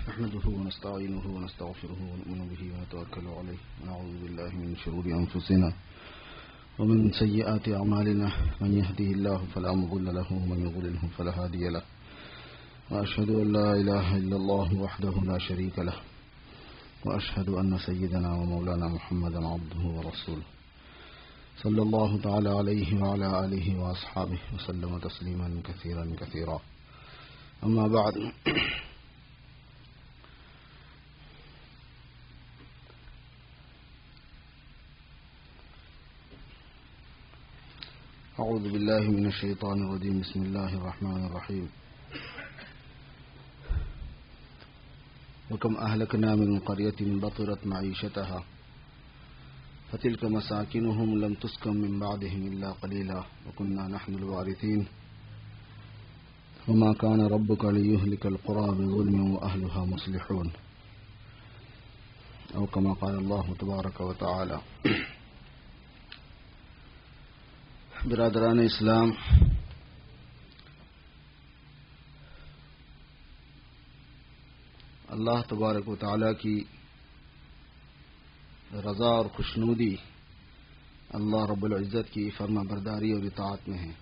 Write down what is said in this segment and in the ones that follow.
نحمده ونستعينه ونستغفره ونؤمن به ونتوكل عليه ونعوذ بالله من شرور أنفسنا ومن سيئات أعمالنا من يهده الله فلا مضل له ومن يضلله فلا هادي له وأشهد أن لا إله إلا الله وحده لا شريك له وأشهد أن سيدنا ومولانا محمدا عبده ورسوله صلى الله تعالى عليه وعلى آله وأصحابه وسلم تسليما كثيرا كثيرا. أما بعد، أعوذ بالله من الشيطان الرجيم. بسم الله الرحمن الرحيم. وكم أهلكنا من قرية بطرت معيشتها فتلك مساكنهم لم تسكن من بعدهم إلا قليلا وكنا نحن الوارثين وما كان ربك ليهلك القرى بظلم وأهلها مصلحون، أو كما قال الله تبارك وتعالى. برادران اسلام، اللہ تبارک و تعالیٰ کی رضا اور خوشنودی اللہ رب العزت کی فرما برداری اور اطاعت میں ہے،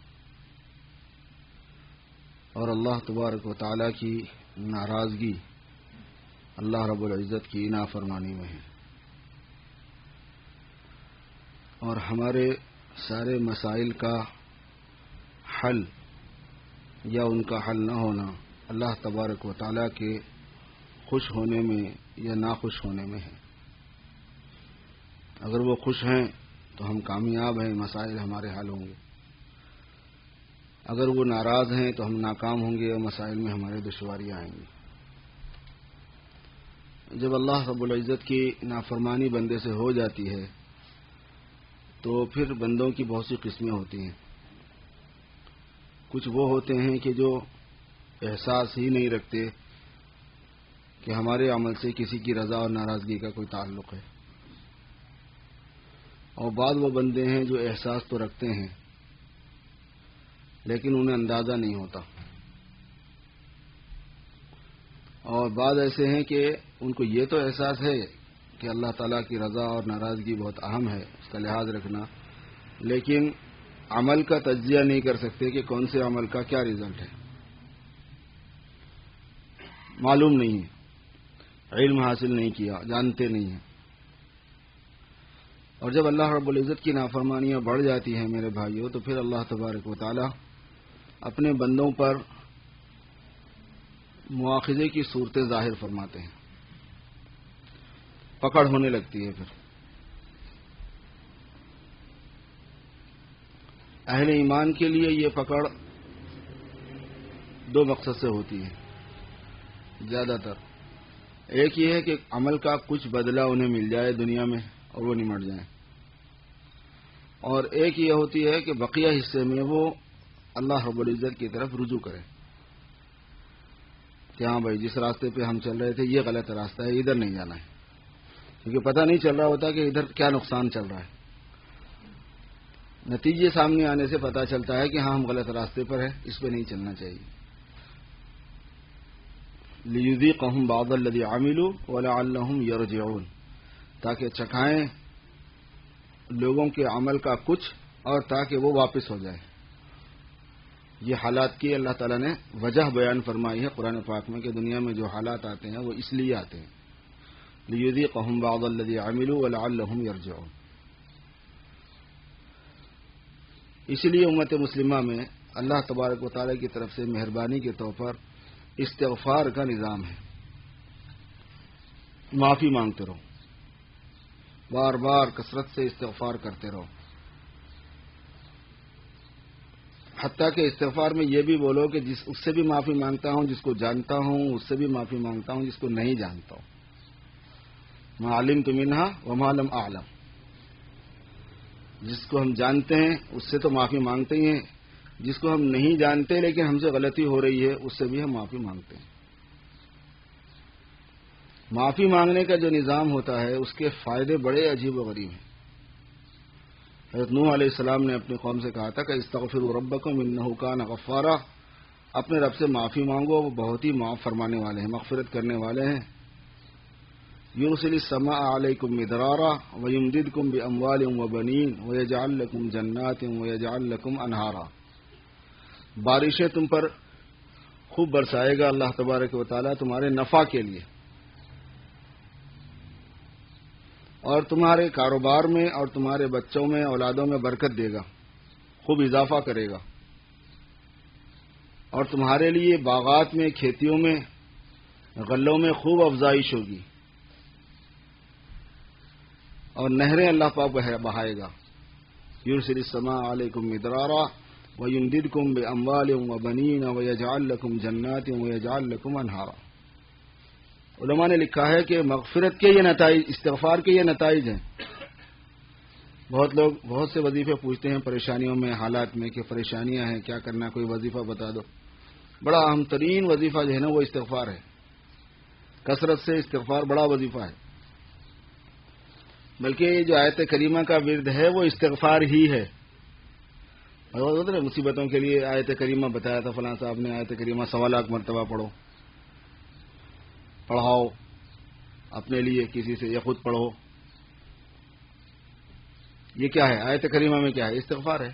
اور اللہ تبارک و تعالیٰ کی ناراضگی اللہ رب العزت کی نافرمانی میں ہے. اور ہمارے سارے مسائل کا حل یا ان کا حل نہ ہونا اللہ تبارک و تعالیٰ کے خوش ہونے میں یا ناخوش ہونے میں ہے. اگر وہ خوش ہیں تو ہم کامیاب ہیں، مسائل ہمارے حل ہوں گے. اگر وہ ناراض ہیں تو ہم ناکام ہوں گے اور مسائل میں ہمارے دشواریاں آئیں گی. جب اللہ رب العزت کی نافرمانی بندے سے ہو جاتی ہے تو پھر بندوں کی بہت سی قسمیں ہوتی ہیں. کچھ وہ ہوتے ہیں کہ جو احساس ہی نہیں رکھتے کہ ہمارے عمل سے کسی کی رضا اور ناراضگی کا کوئی تعلق ہے، اور بعض وہ بندے ہیں جو احساس تو رکھتے ہیں لیکن انہیں اندازہ نہیں ہوتا، اور بعض ایسے ہیں کہ ان کو یہ تو احساس ہے کہ اللہ تعالیٰ کی رضا اور ناراضگی بہت اہم ہے، اس کا لحاظ رکھنا، لیکن عمل کا تجزیہ نہیں کر سکتے کہ کون سے عمل کا کیا رزلٹ ہے، معلوم نہیں ہے، علم حاصل نہیں کیا، جانتے نہیں ہیں. اور جب اللہ رب العزت کی نافرمانیاں بڑھ جاتی ہیں میرے بھائیوں تو پھر اللہ تبارک و تعالی اپنے بندوں پر مواخذے کی صورتیں ظاہر فرماتے ہیں، پکڑ ہونے لگتی ہے. پھر اہل ایمان کے لیے یہ پکڑ دو مقصد سے ہوتی ہے زیادہ تر. ایک یہ ہے کہ عمل کا کچھ بدلہ انہیں مل جائے دنیا میں اور وہ نمٹ جائیں، اور ایک یہ ہوتی ہے کہ بقیہ حصے میں وہ اللہ رب العزت کی طرف رجوع کریں کہ ہاں بھائی جس راستے پہ ہم چل رہے تھے یہ غلط راستہ ہے، ادھر نہیں جانا ہے، کیونکہ پتہ نہیں چل رہا ہوتا کہ ادھر کیا نقصان چل رہا ہے. نتیجے سامنے آنے سے پتہ چلتا ہے کہ ہاں ہم غلط راستے پر ہیں، اس پہ نہیں چلنا چاہیے. لِيُذِيقَهُمْ بَعْضَ الَّذِي عَمِلُوا وَلَعَلَّهُمْ يَرْجِعُونَ، تاکہ چکھائیں لوگوں کے عمل کا کچھ اور تاکہ وہ واپس ہو جائیں. یہ حالات کی اللہ تعالیٰ نے وجہ بیان فرمائی ہے قرآن پاک میں کہ دنیا میں جو حالات آتے ہیں وہ اس لیے آتے ہیں. لِيُذِيقَهُمْ بَعْضَ الَّذِي عَمِلُوا وَلَعَلَّهُمْ يَرْجِعُونَ. اسی لیے امت مسلمہ میں اللہ تبارک و تعالیٰ کی طرف سے مہربانی کے طور پر استغفار کا نظام ہے. معافی مانگتے رہو، بار بار کثرت سے استغفار کرتے رہو، حتیٰ کہ استغفار میں یہ بھی بولو کہ اس سے بھی معافی مانگتا ہوں جس کو جانتا ہوں، اس سے بھی معافی مانگتا ہوں جس کو نہیں جانتا ہوں. ما علمت منها وما لم اعلم، جس کو ہم جانتے ہیں اس سے تو معافی مانگتے ہی ہیں، جس کو ہم نہیں جانتے لیکن ہم سے غلطی ہو رہی ہے اس سے بھی ہم معافی مانگتے ہیں. معافی مانگنے کا جو نظام ہوتا ہے اس کے فائدے بڑے عجیب و غریب ہیں. حضرت نوح علیہ السلام نے اپنی قوم سے کہا تھا کہ استغفروا ربکم انہ کان غفارا، اپنے رب سے معافی مانگو، وہ بہت ہی معاف فرمانے والے ہیں، مغفرت کرنے والے ہیں۔ یرسل السماء علیکم مدرارا ویمددکم باموال وبنین ویجعل لکم جنات ویجعل لکم انہارا۔ بارشیں تم پر خوب برسائے گا اللہ تبارک و تعالیٰ تمہارے نفع کے لیے، اور تمہارے کاروبار میں اور تمہارے بچوں میں، اولادوں میں برکت دے گا، خوب اضافہ کرے گا، اور تمہارے لیے باغات میں، کھیتیوں میں، غلوں میں خوب افزائش ہوگی، اور نہریں اللہ پاک بہائے گا۔ یرسل السماء علیکم مدرارا ویمددکم باموال وبنین ویجعل لکم جنات ویجعل لکم انہارا۔ علماء نے لکھا ہے کہ مغفرت کے یہ نتائج، استغفار کے یہ نتائج ہیں۔ بہت لوگ بہت سے وظیفے پوچھتے ہیں پریشانیوں میں، حالات میں، کہ پریشانیاں ہیں، کیا کرنا، کوئی وظیفہ بتا دو۔ بڑا اہم ترین وظیفہ جو ہے نا وہ استغفار ہے۔ کثرت سے استغفار بڑا وظیفہ ہے، بلکہ یہ جو آیت کریمہ کا ورد ہے وہ استغفار ہی ہے۔ مصیبتوں کے لیے آیت کریمہ بتایا تھا، فلاں صاحب نے آیت کریمہ 1.25 لاکھ مرتبہ پڑھاؤ اپنے لیے، کسی سے، یا خود پڑھو۔ یہ کیا ہے؟ آیت کریمہ میں کیا ہے؟ استغفار ہے۔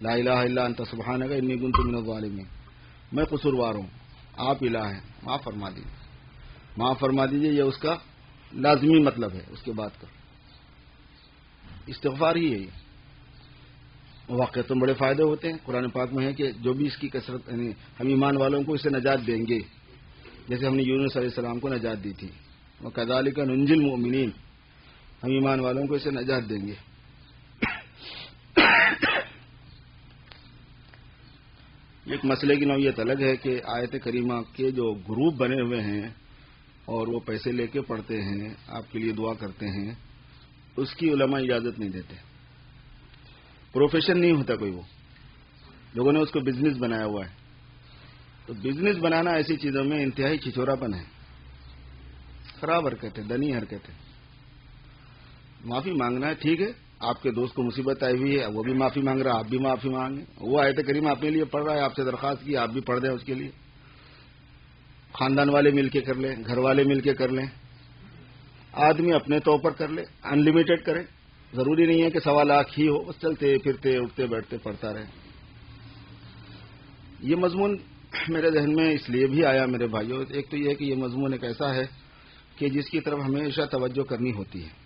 لا الہ الا انت سبحانک انی کنت من الظالمین، میں قصوروار ہوں، آپ الہ ہیں، معاف فرما دیجیے، معاف فرما دیجیے، یہ اس کا لازمی مطلب ہے اس کے بعد کا۔ استغفار ہی ہے یہ۔ واقعتاً بڑے فائدے ہوتے ہیں، قرآن پاک میں ہے کہ جو بھی اس کی کثرت، یعنی ہم ایمان والوں کو اسے نجات دیں گے، جیسے ہم نے یونس علیہ السلام کو نجات دی تھی، وَكَذَلِكَ نُنْجِي الْمُؤْمِنِينَ، ہم ایمان والوں کو اسے نجات دیں گے۔ ایک مسئلے کی نوعیت الگ ہے کہ آیت کریمہ کے جو گروپ بنے ہوئے ہیں اور وہ پیسے لے کے پڑھتے ہیں، آپ کے لیے دعا کرتے ہیں، اس کی علماء اجازت نہیں دیتے۔ پروفیشن نہیں ہوتا کوئی، وہ لوگوں نے اس کو بزنس بنایا ہوا ہے۔ تو بزنس بنانا ایسی چیزوں میں انتہائی چھچوراپن ہے، خراب حرکت ہے، دنی حرکت ہے۔ معافی مانگنا ہے، ٹھیک ہے، آپ کے دوست کو مصیبت آئی ہوئی ہے، وہ بھی معافی مانگ رہا ہے، آپ بھی معافی مانگیں۔ وہ آیت کریمہ اپنے لیے پڑھ رہا ہے، آپ سے درخواست کی، آپ بھی پڑھ دیں اس کے لیے۔ خاندان والے مل کے کر لیں، گھر والے مل کے کر لیں، آدمی اپنے طور پر کر لے، ان لمیٹڈ کرے، ضروری نہیں ہے کہ 1.25 لاکھ ہی ہو، بس چلتے پھرتے اٹھتے بیٹھتے پڑھتا رہے۔ یہ مضمون میرے ذہن میں اس لیے بھی آیا میرے بھائیوں، ایک تو یہ ہے کہ یہ مضمون ایک ایسا ہے کہ جس کی طرف ہمیشہ توجہ کرنی ہوتی ہے۔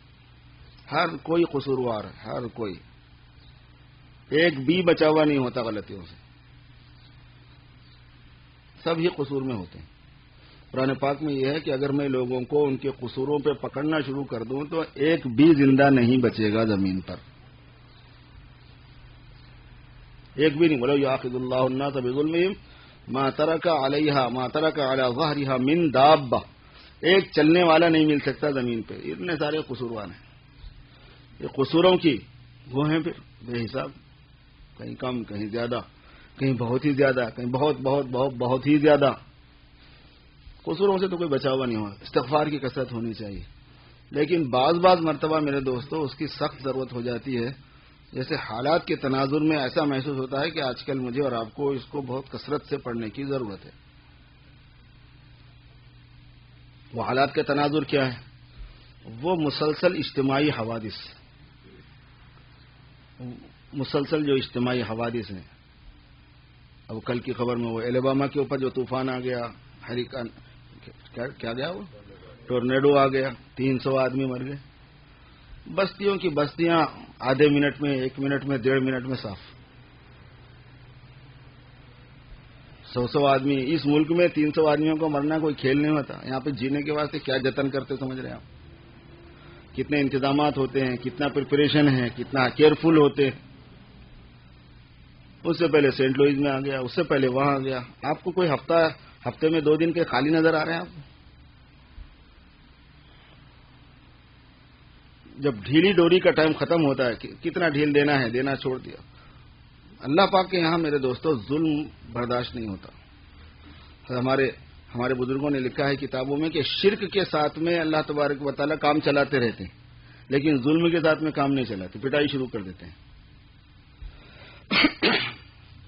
ہر کوئی قصوروار ہے، ہر کوئی، ایک بھی بچا ہوا نہیں ہوتا غلطیوں سے، سب ہی قصور میں ہوتے ہیں۔ قرآن پاک میں یہ ہے کہ اگر میں لوگوں کو ان کے قصوروں پہ پکڑنا شروع کر دوں تو ایک بھی زندہ نہیں بچے گا زمین پر، ایک بھی نہیں۔ بولو یؤاخذ اللہ الناس بظلمہم ما ترک علیہا ما ترک علی ظہرہا من دابہ، ایک چلنے والا نہیں مل سکتا زمین پہ، اتنے سارے قصوروار ہیں۔ یہ قصوروں کی وہ ہیں پھر بے حساب، کہیں کم، کہیں زیادہ، کہیں بہت ہی زیادہ، کہیں بہت بہت بہت بہت ہی زیادہ۔ قصوروں سے تو کوئی بچا ہوا نہیں ہوا، استغفار کی کثرت ہونی چاہیے، لیکن بعض مرتبہ میرے دوستو اس کی سخت ضرورت ہو جاتی ہے۔ جیسے حالات کے تناظر میں ایسا محسوس ہوتا ہے کہ آج کل مجھے اور آپ کو اس کو بہت کثرت سے پڑھنے کی ضرورت ہے۔ وہ حالات کے تناظر کیا ہے؟ وہ مسلسل اجتماعی حوادث، مسلسل جو اجتماعی حوادث ہیں۔ اب کل کی خبر میں وہ الاباما کے اوپر جو طوفان آ گیا، ہریکان کیا گیا، وہ ٹورنیڈو آ گیا، 300 آدمی مر گئے۔ بستیوں کی بستیاں آدھے منٹ میں، 1 منٹ میں، 1.5 منٹ میں صاف۔ 100 آدمی اس ملک میں، 300 آدمیوں کو مرنا کوئی کھیل نہیں ہوتا۔ یہاں پہ جینے کے واسطے کیا جتن کرتے سمجھ رہے ہیں آپ؟ کتنے انتظامات ہوتے ہیں، کتنا پریپریشن ہے، کتنا کیئرفل ہوتے ہیں۔ اس سے پہلے سینٹ لوئس میں آ گیا، اس سے پہلے وہاں آ گیا۔ آپ کو کوئی ہفتے میں 2 دن کے خالی نظر آ رہے ہیں آپ کو؟ جب ڈھیلی ڈوری کا ٹائم ختم ہوتا ہے، کتنا ڈھیل دینا ہے، دینا چھوڑ دیا۔ اللہ پاک کے یہاں میرے دوستو ظلم برداشت نہیں ہوتا۔ ہمارے بزرگوں نے لکھا ہے کتابوں میں کہ شرک کے ساتھ میں اللہ تبارک و تعالیٰ کام چلاتے رہتے ہیں، لیکن ظلم کے ساتھ میں کام نہیں چلاتے، پٹائی شروع کر دیتے ہیں۔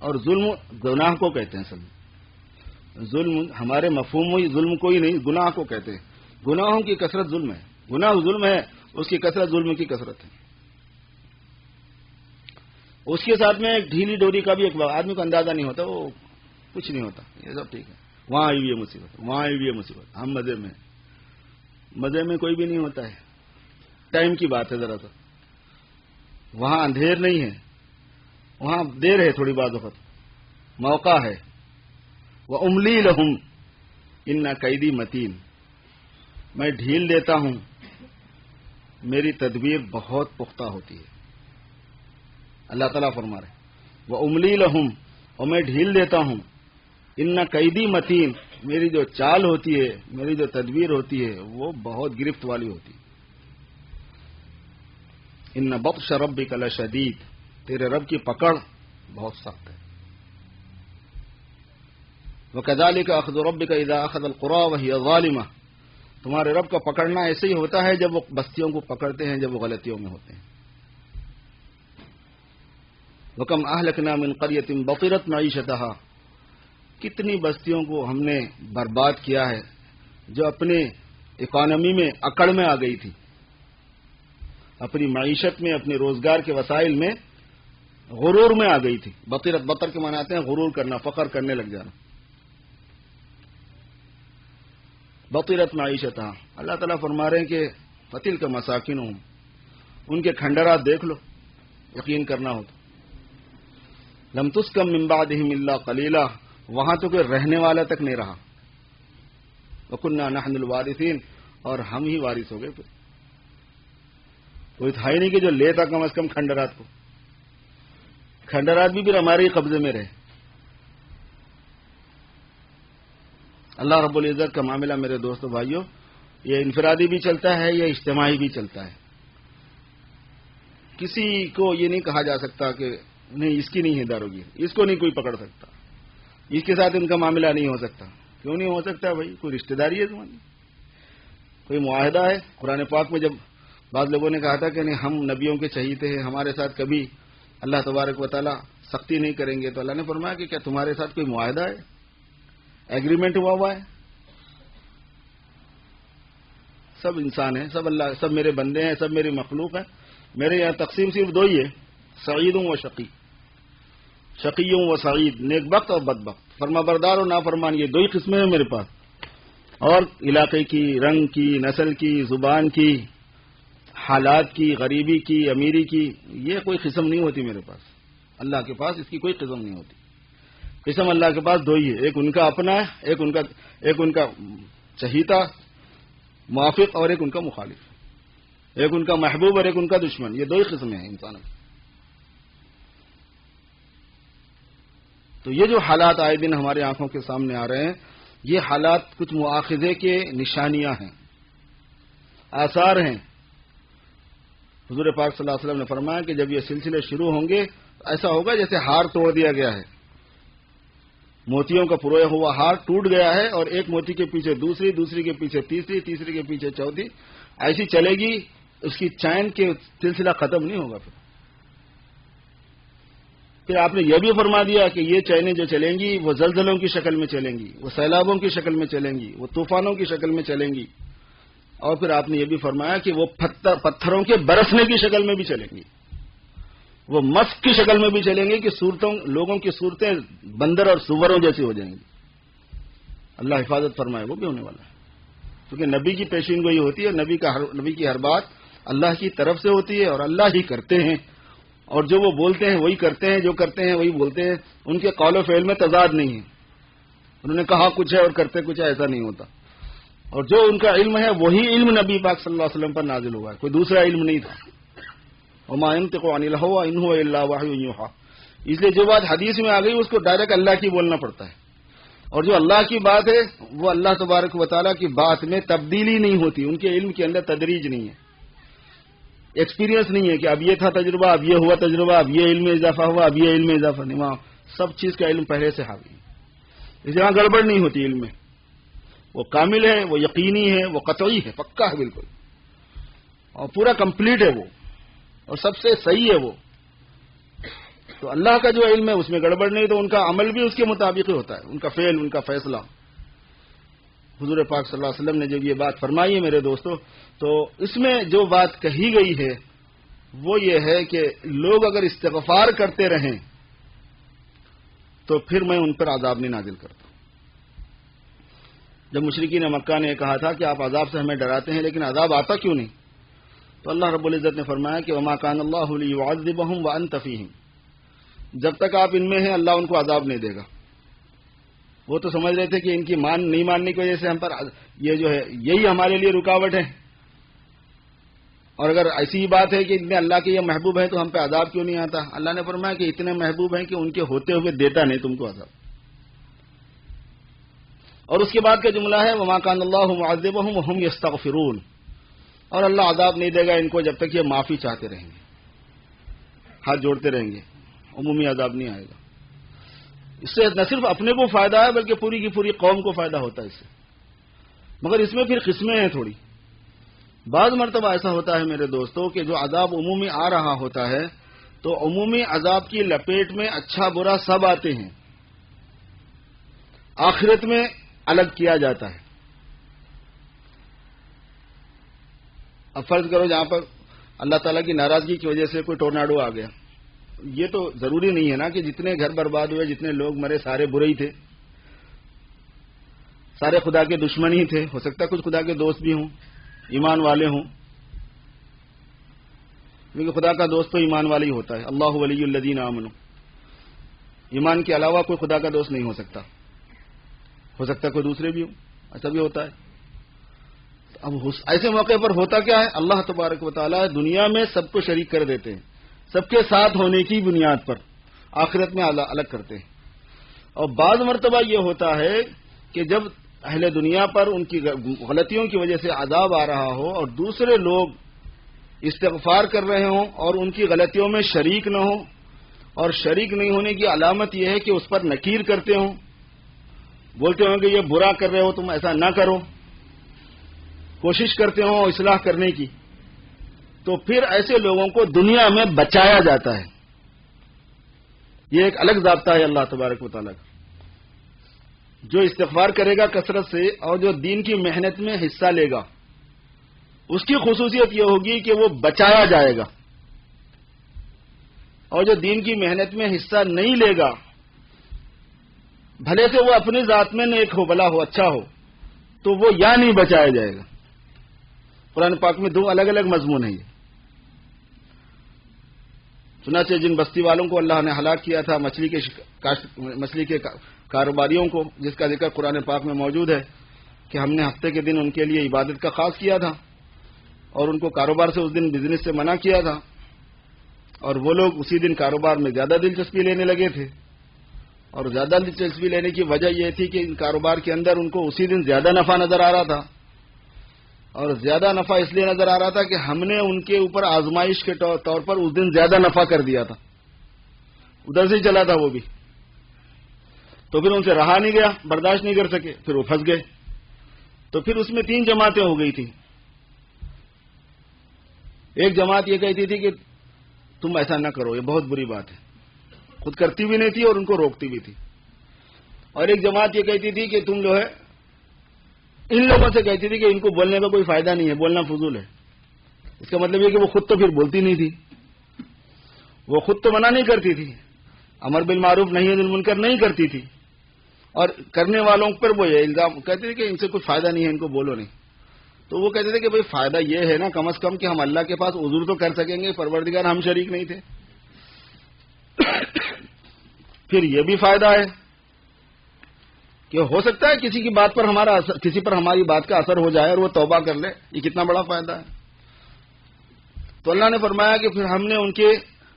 اور ظلم گناہ کو کہتے ہیں. سب ظلم ہمارے مفہوم میں ظلم کوئی نہیں، گناہ کو کہتے ہیں. گناہوں کی کثرت ظلم ہے. گناہ ظلم ہے، اس کی کثرت ظلم کی کثرت ہے. اس کے ساتھ میں ایک ڈھیلی ڈوری کا بھی ایک آدمی کو اندازہ نہیں ہوتا، وہ کچھ نہیں ہوتا، یہ سب ٹھیک ہے. وہاں آئی ہوئی ہے مصیبت، وہاں آئی ہوئی ہے مصیبت، ہم مزے میں کوئی بھی نہیں ہوتا ہے. ٹائم کی بات ہے ذرا سا. وہاں اندھیر نہیں ہے، وہاں دیر ہے تھوڑی بعض وقت، موقع ہے. وَأُمْلِي لَهُمْ إِنَّ كَيْدِي مَتِينٌ. میں ڈھیل دیتا ہوں، میری تدبیر بہت پختہ ہوتی ہے. اللہ تعالیٰ فرما رہے وَأُمْلِي لَهُمْ، اور میں ڈھیل دیتا ہوں. إِنَّ كَيْدِي مَتِينٌ، میری جو چال ہوتی ہے، میری جو تدبیر ہوتی ہے وہ بہت گرفت والی ہوتی ہے. إِنَّ بَطْشَ رَبِّكَ لَشَدِيدٌ، تیرے رب کی پکڑ بہت سخت ہے. وَكَذَلِكَ أَخْذُ رَبِّكَ إِذَا أَخَذَ الْقُرَىٰ وَهِيَ ظَالِمَةٌ، تمہارے رب کا پکڑنا ایسے ہی ہوتا ہے جب وہ بستیوں کو پکڑتے ہیں جب وہ غلطیوں میں ہوتے ہیں. وَكَمْ أَهْلَكْنَا مِنْ قَرْيَةٍ بَطِرَتْ مَعِيشَتَهَا، کتنی بستیوں کو ہم نے برباد کیا ہے جو اپنے اکانومی میں اکڑ میں آ گئی تھی، اپنی معیشت میں، اپنے روزگار کے وسائل میں غرور میں آ گئی تھی. بطیرت، بطر کے معنی آتے ہیں غرور کرنا، فخر کرنے لگ جانا. بطیرت معیشتہا، اللہ تعالیٰ فرما رہے ہیں کہ فتل کا مساکن ہوں، ان کے کھنڈرات دیکھ لو، یقین کرنا ہو تو. لم تسکم من بعدہم الا قلیلا، وہاں تو کوئی رہنے والا تک نہیں رہا. وکننا نحن الوارثین، اور ہم ہی وارث ہو گئے. پھر کوئی تھا ہی نہیں کہ جو لیتا کم از کم کھنڈرات کو. کھنڈرات بھی پھر ہمارے ہی قبضے میں رہے. اللہ رب العزت کا معاملہ میرے دوستو بھائیوں، یہ انفرادی بھی چلتا ہے، یہ اجتماعی بھی چلتا ہے. کسی کو یہ نہیں کہا جا سکتا کہ نہیں اس کی نہیں ہے داروگیر، اس کو نہیں کوئی پکڑ سکتا، اس کے ساتھ ان کا معاملہ نہیں ہو سکتا. کیوں نہیں ہو سکتا بھائی؟ کوئی رشتہ داری ہے تمہاری، کوئی معاہدہ ہے. قرآن پاک میں جب بعض لوگوں نے کہا تھا کہ نہیں ہم نبیوں کے چہیتے ہیں، ہمارے ساتھ کبھی اللہ تبارک و تعالیٰ سختی نہیں کریں گے، تو اللہ نے فرمایا کہ کیا تمہارے ساتھ کوئی معاہدہ ہے، ایگریمنٹ ہوا ہے؟ سب انسان ہیں، سب اللہ، سب میرے بندے ہیں، سب میری مخلوق ہیں. میرے یہاں تقسیم صرف دو ہی ہے، سعید و شقی، شقی و سعید، نیک بخت اور بد بخت، فرما بردار اور نافرمان، یہ دو ہی قسمیں ہیں میرے پاس. اور علاقے کی، رنگ کی، نسل کی، زبان کی، حالات کی، غریبی کی، امیری کی، یہ کوئی قسم نہیں ہوتی میرے پاس. اللہ کے پاس اس کی کوئی قسم نہیں ہوتی. قسم اللہ کے پاس دو ہی ہے، ایک ان کا اپنا ہے، ایک ان کا چہیتا موافق، اور ایک ان کا مخالف، ایک ان کا محبوب اور ایک ان کا دشمن. یہ دو ہی قسمیں ہیں انسانوں کی. تو یہ جو حالات آئے دن ہمارے آنکھوں کے سامنے آ رہے ہیں، یہ حالات کچھ مواخذے کے نشانیاں ہیں، آثار ہیں. حضور پاک صلی اللہ علیہ وسلم نے فرمایا کہ جب یہ سلسلے شروع ہوں گے ایسا ہوگا جیسے ہار توڑ دیا گیا ہے، موتیوں کا پرویا ہوا ہار ٹوٹ گیا ہے، اور ایک موتی کے پیچھے دوسری، دوسری کے پیچھے تیسری، تیسری کے پیچھے چوتھی، ایسی چلے گی. اس کی چین کے سلسلہ ختم نہیں ہوگا. پھر آپ نے یہ بھی فرما دیا کہ یہ چینیں جو چلیں گی وہ زلزلوں کی شکل میں چلیں گی، وہ سیلابوں کی شکل میں چلیں گی، وہ طوفانوں کی شکل میں چلیں گی. اور پھر آپ نے یہ بھی فرمایا کہ وہ پتھروں کے برسنے کی شکل میں بھی چلیں گی، وہ مسک کی شکل میں بھی چلیں گے کہ لوگوں کی صورتیں بندر اور سوروں جیسی ہو جائیں گی. اللہ حفاظت فرمائے، وہ بھی ہونے والا ہے. کیونکہ نبی کی پیشین گوئی ہوتی ہے، نبی کی ہر بات اللہ کی طرف سے ہوتی ہے، اور اللہ ہی کرتے ہیں، اور جو وہ بولتے ہیں وہی کرتے ہیں، جو کرتے ہیں وہی بولتے ہیں. ان کے قول و فعل میں تضاد نہیں ہے. انہوں نے کہا کچھ ہے اور کرتے کچھ ہے، ایسا نہیں ہوتا. اور جو ان کا علم ہے وہی علم نبی پاک صلی اللہ علیہ وسلم پر نازل ہوا ہے، کوئی دوسرا علم نہیں تھا. وما ينطق عن الهوى ان هو الا وحي يوحى. اس لیے جو بات حدیث میں آ گئی اس کو ڈائریکٹ اللہ کی بولنا پڑتا ہے. اور جو اللہ کی بات ہے وہ اللہ تبارک و تعالیٰ کی بات میں تبدیلی نہیں ہوتی. ان کے علم کے اندر تدریج نہیں ہے، ایکسپیرینس نہیں ہے کہ اب یہ تھا تجربہ، اب یہ ہوا تجربہ، اب یہ علم میں اضافہ ہوا، اب یہ علم میں اضافہ نہیں. وہاں سب چیز کا علم پہلے سے حاوی ہے. اس یہاں گڑبڑ نہیں ہوتی علم میں. وہ کامل ہے، وہ یقینی ہے، وہ قطعی ہے، پکا ہے بالکل، اور پورا کمپلیٹ ہے وہ، اور سب سے صحیح ہے وہ. تو اللہ کا جو علم ہے اس میں گڑبڑ نہیں، تو ان کا عمل بھی اس کے مطابق ہی ہوتا ہے، ان کا فعل، ان کا فیصلہ۔ حضور پاک صلی اللہ علیہ وسلم نے جب یہ بات فرمائی ہے میرے دوستو، تو اس میں جو بات کہی گئی ہے وہ یہ ہے کہ لوگ اگر استغفار کرتے رہیں تو پھر میں ان پر عذاب نہیں نازل کرتا۔ جب مشرکین مکہ نے کہا تھا کہ آپ عذاب سے ہمیں ڈراتے ہیں لیکن عذاب آتا کیوں نہیں، تو اللہ رب العزت نے فرمایا کہ وما کان اللہ لیعذبہم وانت فیہم، جب تک آپ ان میں ہیں اللہ ان کو عذاب نہیں دے گا۔ وہ تو سمجھ رہے تھے کہ ان کی نہیں ماننے کی وجہ سے ہم پر یہ جو ہے یہی ہمارے لیے رکاوٹ ہے، اور اگر ایسی ہی بات ہے کہ اتنے اللہ کے یہ محبوب ہیں تو ہم پہ عذاب کیوں نہیں آتا؟ اللہ نے فرمایا کہ اتنے محبوب ہیں کہ ان کے ہوتے ہوئے دیتا نہیں تم کو عذاب۔ اور اس کے بعد کا جملہ ہے وما کان اللہ معذبہم وہم یستغفرون، اور اللہ عذاب نہیں دے گا ان کو جب تک یہ معافی چاہتے رہیں گے، ہاتھ جوڑتے رہیں گے، عمومی عذاب نہیں آئے گا۔ اس سے نہ صرف اپنے کو فائدہ ہے بلکہ پوری کی پوری قوم کو فائدہ ہوتا ہے اس سے، مگر اس میں پھر قسمیں ہیں تھوڑی۔ بعض مرتبہ ایسا ہوتا ہے میرے دوستوں کہ جو عذاب عمومی آ رہا ہوتا ہے تو عمومی عذاب کی لپیٹ میں اچھا برا سب آتے ہیں، آخرت میں الگ کیا جاتا ہے۔ اب فرض کرو جہاں پر اللہ تعالیٰ کی ناراضگی کی وجہ سے کوئی ٹورناڈو آ گیا، یہ تو ضروری نہیں ہے نا کہ جتنے گھر برباد ہوئے، جتنے لوگ مرے سارے برے ہی تھے، سارے خدا کے دشمن ہی تھے، ہو سکتا ہے کچھ خدا کے دوست بھی ہوں، ایمان والے ہوں، کیونکہ خدا کا دوست تو ایمان والا ہی ہوتا ہے۔ اللہ ولی الذین آمنوا، ایمان کے علاوہ کوئی خدا کا دوست نہیں ہو سکتا کوئی دوسرے بھی ہوں، ایسا بھی ہوتا ہے۔ اب ایسے موقع پر ہوتا کیا ہے، اللہ تبارک و تعالیٰ دنیا میں سب کو شریک کر دیتے ہیں، سب کے ساتھ ہونے کی بنیاد پر آخرت میں الگ کرتے ہیں۔ اور بعض مرتبہ یہ ہوتا ہے کہ جب اہل دنیا پر ان کی غلطیوں کی وجہ سے عذاب آ رہا ہو اور دوسرے لوگ استغفار کر رہے ہوں اور ان کی غلطیوں میں شریک نہ ہوں، اور شریک نہیں ہونے کی علامت یہ ہے کہ اس پر نکیر کرتے ہوں، بولتے ہوں کہ یہ برا کر رہے ہو تم ایسا نہ کرو، کوشش کرتے ہوں اصلاح کرنے کی، تو پھر ایسے لوگوں کو دنیا میں بچایا جاتا ہے۔ یہ ایک الگ ضابطہ ہے اللہ تبارک و تعالیٰ کا۔ جو استغفار کرے گا کثرت سے اور جو دین کی محنت میں حصہ لے گا، اس کی خصوصیت یہ ہوگی کہ وہ بچایا جائے گا، اور جو دین کی محنت میں حصہ نہیں لے گا، بھلے سے وہ اپنی ذات میں نیک ہو، بھلا ہو، اچھا ہو، تو وہ یا نہیں بچایا جائے گا۔ قرآن پاک میں دو الگ الگ مضمون ہیں یہ۔ چنانچہ جن بستی والوں کو اللہ نے ہلاک کیا تھا، مچھلی کے کاروباریوں کو، جس کا ذکر قرآن پاک میں موجود ہے کہ ہم نے ہفتے کے دن ان کے لیے عبادت کا خاص کیا تھا اور ان کو کاروبار سے اس دن بزنس سے منع کیا تھا، اور وہ لوگ اسی دن کاروبار میں زیادہ دلچسپی لینے لگے تھے، اور زیادہ دلچسپی لینے کی وجہ یہ تھی کہ ان کاروبار کے اندر ان کو اسی دن زیادہ نفع نظر آ رہا تھا، اور زیادہ نفع اس لیے نظر آ رہا تھا کہ ہم نے ان کے اوپر آزمائش کے طور پر اس دن زیادہ نفع کر دیا تھا، ادھر سے چلا تھا وہ بھی، تو پھر ان سے رہا نہیں گیا، برداشت نہیں کر سکے، پھر وہ پھنس گئے۔ تو پھر اس میں 3 جماعتیں ہو گئی تھیں۔ ایک جماعت یہ کہتی تھی کہ تم ایسا نہ کرو، یہ بہت بری بات ہے، خود کرتی بھی نہیں تھی اور ان کو روکتی بھی تھی، اور ایک جماعت یہ کہتی تھی کہ تم جو ہے ان لوگوں سے کہتی تھی کہ ان کو بولنے کا کوئی فائدہ نہیں ہے، بولنا فضول ہے۔ اس کا مطلب یہ کہ وہ خود تو پھر بولتی نہیں تھی، وہ خود تو منع نہیں کرتی تھی، امر بالمعروف نہی عن المنکر نہیں کرتی تھی، اور کرنے والوں پر وہ یہ الزام کہتے تھے کہ ان سے کوئی فائدہ نہیں ہے، ان کو بولو نہیں۔ تو وہ کہتے تھے کہ بھئی فائدہ یہ ہے نا کم از کم کہ ہم اللہ کے پاس عذر تو کر سکیں گے، پروردگار ہم شریک نہیں تھے۔ پھر یہ بھی فائدہ ہے کہ ہو سکتا ہے کسی کی بات پر کسی پر ہماری بات کا اثر ہو جائے اور وہ توبہ کر لے، یہ کتنا بڑا فائدہ ہے۔ تو اللہ نے فرمایا کہ پھر ہم نے ان کے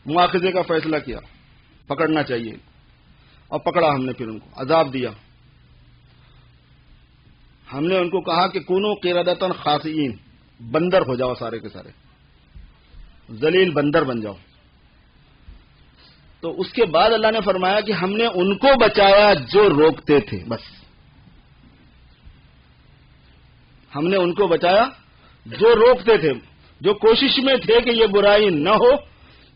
مواخذے کا فیصلہ کیا، پکڑنا چاہیے، اور پکڑا ہم نے، پھر ان کو عذاب دیا۔ ہم نے ان کو کہا کہ کونو قردۃ خاسئین، بندر ہو جاؤ، سارے کے سارے ذلیل بندر بن جاؤ۔ تو اس کے بعد اللہ نے فرمایا کہ ہم نے ان کو بچایا جو روکتے تھے، بس ہم نے ان کو بچایا جو روکتے تھے، جو کوشش میں تھے کہ یہ برائی نہ ہو،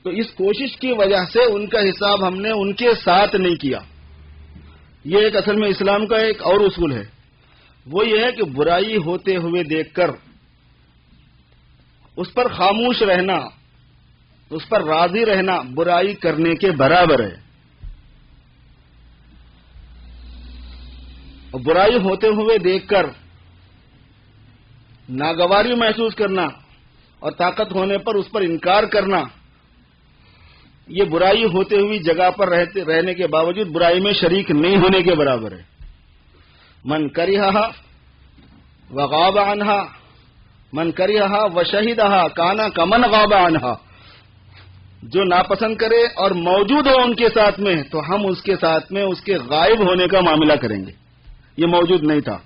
تو اس کوشش کی وجہ سے ان کا حساب ہم نے ان کے ساتھ نہیں کیا. یہ ایک اصل میں اسلام کا ایک اور اصول ہے، وہ یہ ہے کہ برائی ہوتے ہوئے دیکھ کر اس پر خاموش رہنا، اس پر راضی رہنا برائی کرنے کے برابر ہے. اور برائی ہوتے ہوئے دیکھ کر ناگواری محسوس کرنا اور طاقت ہونے پر اس پر انکار کرنا، یہ برائی ہوتے ہوئی جگہ پر رہنے کے باوجود برائی میں شریک نہیں ہونے کے برابر ہے. من کریہا وغاب عنہا، من کریہا وشہدہا کانا کمن غاب عنہا. جو ناپسند کرے اور موجود ہو ان کے ساتھ میں تو ہم اس کے ساتھ میں اس کے غائب ہونے کا معاملہ کریں گے. یہ موجود نہیں تھا.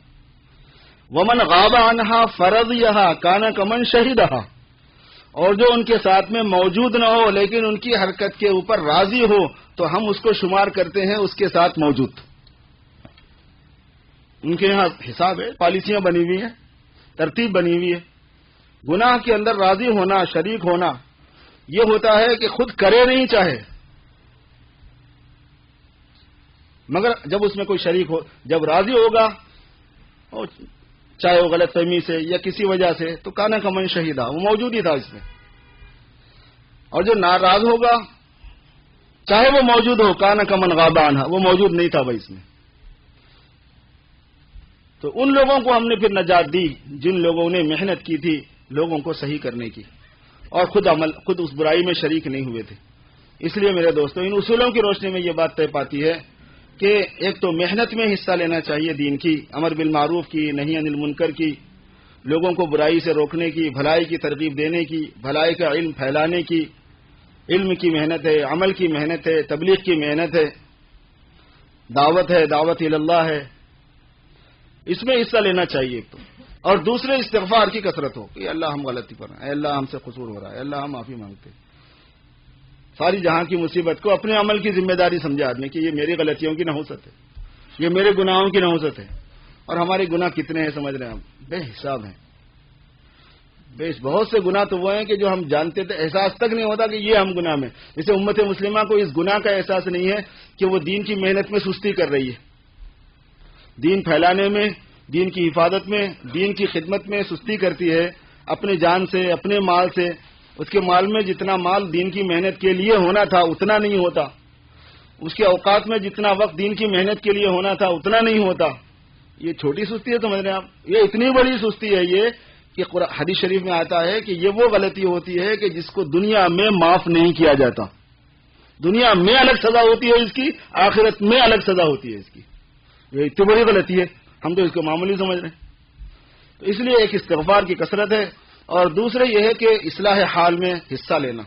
ومن غاب عنہا فرضیہا کانا کمن شہدہا. اور جو ان کے ساتھ میں موجود نہ ہو لیکن ان کی حرکت کے اوپر راضی ہو تو ہم اس کو شمار کرتے ہیں اس کے ساتھ موجود. ان کے یہاں حساب ہے، پالیسیاں بنی ہوئی ہیں، ترتیب بنی ہوئی ہے. گناہ کے اندر راضی ہونا، شریک ہونا، یہ ہوتا ہے کہ خود کرے نہیں چاہے، مگر جب اس میں کوئی شریک ہو، جب راضی ہوگا چاہے وہ غلط فہمی سے یا کسی وجہ سے، تو کانا کا من شہیدہ، وہ موجود ہی تھا اس میں. اور جو ناراض ہوگا چاہے وہ موجود ہو، کانا کا من غاب عنہا، وہ موجود نہیں تھا بھائی اس میں. تو ان لوگوں کو ہم نے پھر نجات دی جن لوگوں نے محنت کی تھی لوگوں کو صحیح کرنے کی اور خود اس برائی میں شریک نہیں ہوئے تھے. اس لیے میرے دوستو، ان اصولوں کی روشنی میں یہ بات طے پاتی ہے کہ ایک تو محنت میں حصہ لینا چاہیے، دین کی، امر بالمعروف کی، نہی عن المنکر کی، لوگوں کو برائی سے روکنے کی، بھلائی کی ترغیب دینے کی، بھلائی کا علم پھیلانے کی. علم کی محنت ہے، عمل کی محنت ہے، تبلیغ کی محنت ہے، دعوت ہے، دعوت اللہ ہے. اس میں حصہ لینا چاہیے ایک تو. اور دوسرے استغفار کی کثرت ہو کہ اللہ ہم غلطی پر ہیں، اے اللہ ہم سے قصور ہو رہا ہے، اللہ ہم معافی مانگتے ہیں. ساری جہاں کی مصیبت کو اپنے عمل کی ذمہ داری سمجھے آدمی کہ یہ میری غلطیوں کی نحوست ہے، یہ میرے گناہوں کی نحوست ہے. اور ہمارے گناہ کتنے ہیں سمجھ رہے ہیں ہم؟ بے حساب ہیں. بہت سے گناہ تو وہ ہیں کہ جو ہم جانتے تھے، احساس تک نہیں ہوتا کہ یہ ہم گناہ میں. جیسے امت مسلمہ کو اس گناہ کا احساس نہیں ہے کہ وہ دین کی محنت میں سستی کر رہی ہے، دین پھیلانے میں، دین کی حفاظت میں، دین کی خدمت میں سستی کرتی ہے. اپنے جان سے، اپنے مال سے، اس کے مال میں جتنا مال دین کی محنت کے لیے ہونا تھا اتنا نہیں ہوتا، اس کے اوقات میں جتنا وقت دین کی محنت کے لیے ہونا تھا اتنا نہیں ہوتا. یہ چھوٹی سستی ہے سمجھ رہے ہیں آپ؟ یہ اتنی بڑی سستی ہے یہ کہ حدیث شریف میں آتا ہے کہ یہ وہ غلطی ہوتی ہے کہ جس کو دنیا میں معاف نہیں کیا جاتا. دنیا میں الگ سزا ہوتی ہے اس کی، آخرت میں الگ سزا ہوتی ہے اس کی. یہ اتنی بڑی غلطی ہے، ہم تو اس کو معمولی سمجھ رہے ہیں. تو اس لیے ایک استغفار کی کثرت ہے، اور دوسرے یہ ہے کہ اصلاح حال میں حصہ لینا،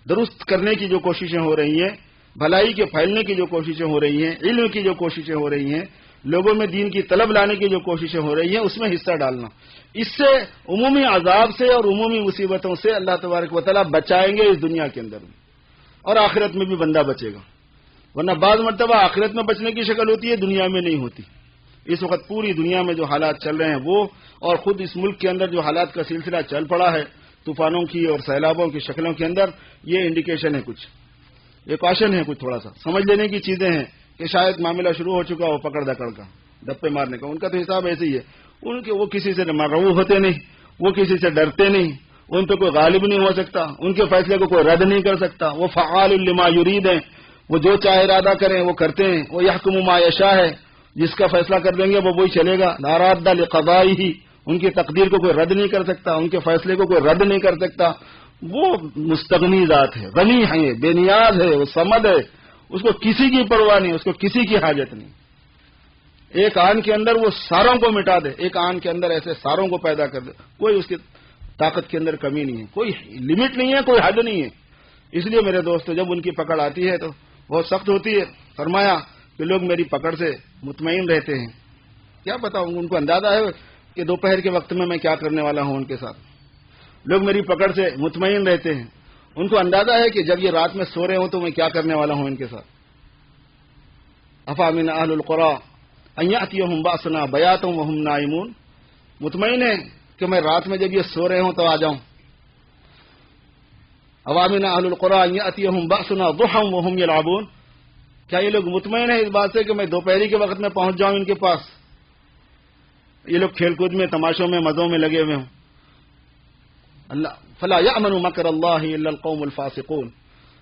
درست کرنے کی جو کوششیں ہو رہی ہیں، بھلائی کے پھیلنے کی جو کوششیں ہو رہی ہیں، علم کی جو کوششیں ہو رہی ہیں، لوگوں میں دین کی طلب لانے کی جو کوششیں ہو رہی ہیں، اس میں حصہ ڈالنا. اس سے عمومی عذاب سے اور عمومی مصیبتوں سے اللہ تبارک و تعالیٰ بچائیں گے اس دنیا کے اندر بھی، اور آخرت میں بھی بندہ بچے گا. ورنہ بعض مرتبہ آخرت میں بچنے کی شکل ہوتی ہے، دنیا میں نہیں ہوتی. اس وقت پوری دنیا میں جو حالات چل رہے ہیں وہ، اور خود اس ملک کے اندر جو حالات کا سلسلہ چل پڑا ہے طوفانوں کی اور سیلابوں کی شکلوں کے اندر، یہ انڈیکیشن ہے، کچھ یہ کاشن ہے، کچھ تھوڑا سا سمجھ لینے کی چیزیں ہیں کہ شاید معاملہ شروع ہو چکا ہو پکڑ دکڑ کا، دپے مارنے کا. ان کا تو حساب ایسے ہی ہے، ان کے وہ کسی سے مرعوب ہوتے نہیں، وہ کسی سے ڈرتے نہیں، ان پہ کوئی غالب نہیں ہو سکتا، ان کے فیصلے کو کوئی رد نہیں کر سکتا. وہ فعال لما یرید ہیں، وہ جو چاہے ارادہ کریں وہ کرتے ہیں. وہ یحکم ما یشاء ہے، جس کا فیصلہ کر دیں گے وہ وہی چلے گا. لا راد لقضائہ، ان کی تقدیر کو کوئی رد نہیں کر سکتا، ان کے فیصلے کو کوئی رد نہیں کر سکتا. وہ مستغنی ذات ہے، غنی ہے، بے نیاز ہے، وہ صمد ہے، اس کو کسی کی پرواہ نہیں، اس کو کسی کی حاجت نہیں. ایک آن کے اندر وہ ساروں کو مٹا دے، ایک آن کے اندر ایسے ساروں کو پیدا کر دے، کوئی اس کی طاقت کے اندر کمی نہیں ہے، کوئی لمٹ نہیں ہے، کوئی حد نہیں ہے. اس لیے میرے دوستو، جب ان کی پکڑ آتی ہے تو بہت سخت ہوتی ہے. فرمایا کہ لوگ میری پکڑ سے مطمئن رہتے ہیں. کیا بتاؤں، ان کو اندازہ ہے کہ دوپہر کے وقت میں میں کیا کرنے والا ہوں ان کے ساتھ. لوگ میری پکڑ سے مطمئن رہتے ہیں، ان کو اندازہ ہے کہ جب یہ رات میں سو رہے ہوں تو میں کیا کرنے والا ہوں ان کے ساتھ. افامن اہل القری ان یاتیہم باسنا بیاتا وہم نائمون، مطمئن ہے کہ میں رات میں جب یہ سو رہے ہوں تو آ جاؤں. اوامن اہل القرى یاتیہم باسنا ضحا وهم یلعبون، کیا یہ لوگ مطمئن ہیں اس بات سے کہ میں دوپہری کے وقت میں پہنچ جاؤں ان کے پاس؟ یہ لوگ کھیل کود میں، تماشوں میں، مزوں میں لگے ہوئے ہوں۔ اللہ فلا یامن مکر اللہ الا القوم الفاسقون،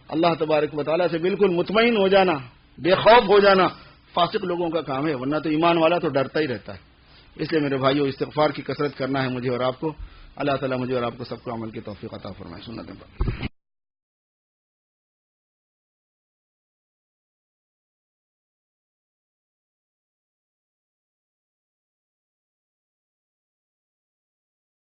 اللہ تبارک و تعالیٰ سے بالکل مطمئن ہو جانا، بے خوف ہو جانا فاسق لوگوں کا کام ہے، ورنہ تو ایمان والا تو ڈرتا ہی رہتا ہے۔ اس لیے میرے بھائیو استغفار کی کثرت کرنا ہے مجھے اور آپ کو۔ اللہ تعالیٰ مجھے اور آپ کو سب کو عمل کی توفیق عطا فرمائے۔ سنت